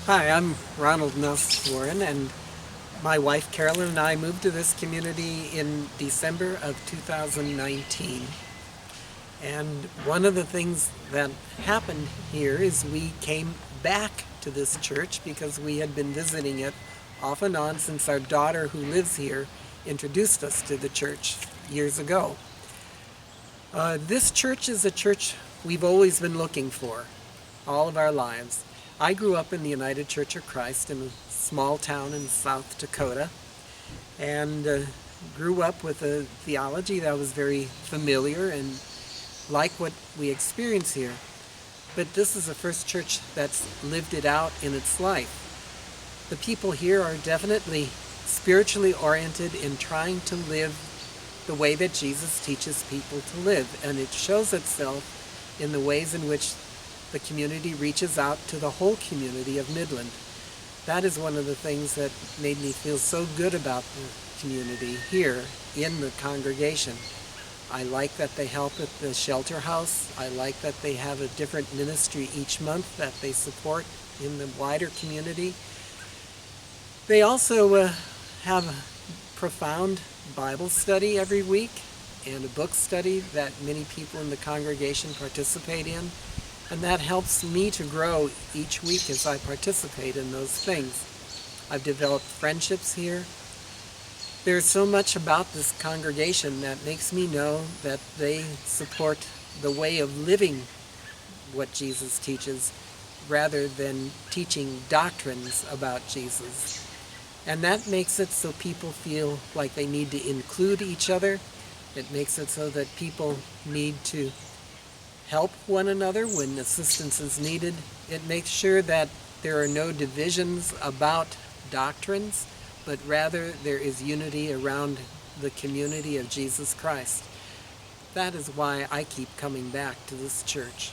Hi, I'm Ronald Nuss Warren, and my wife Carolyn and I moved to this community in December of 2019. And one of the things that happened here is we came back to this church because we had been visiting it off and on since our daughter, who lives here, introduced us to the church years ago. This church is a church we've always been looking for all of our lives. I grew up in the United Church of Christ in a small town in South Dakota, and grew up with a theology that was very familiar and like what we experience here. But this is the first church that's lived it out in its life. The people here are definitely spiritually oriented in trying to live the way that Jesus teaches people to live, and it shows itself in the ways in which the community reaches out to the whole community of Midland. That is one of the things that made me feel so good about the community here in the congregation. I like that they help at the shelter house. I like that they have a different ministry each month that they support in the wider community. They also have a profound Bible study every week and a book study that many people in the congregation participate in. And that helps me to grow each week as I participate in those things. I've developed friendships here. There's so much about this congregation that makes me know that they support the way of living what Jesus teaches rather than teaching doctrines about Jesus. And that makes it so people feel like they need to include each other. It makes it so that people need to help one another when assistance is needed. It makes sure that there are no divisions about doctrines, but rather there is unity around the community of Jesus Christ. That is why I keep coming back to this church.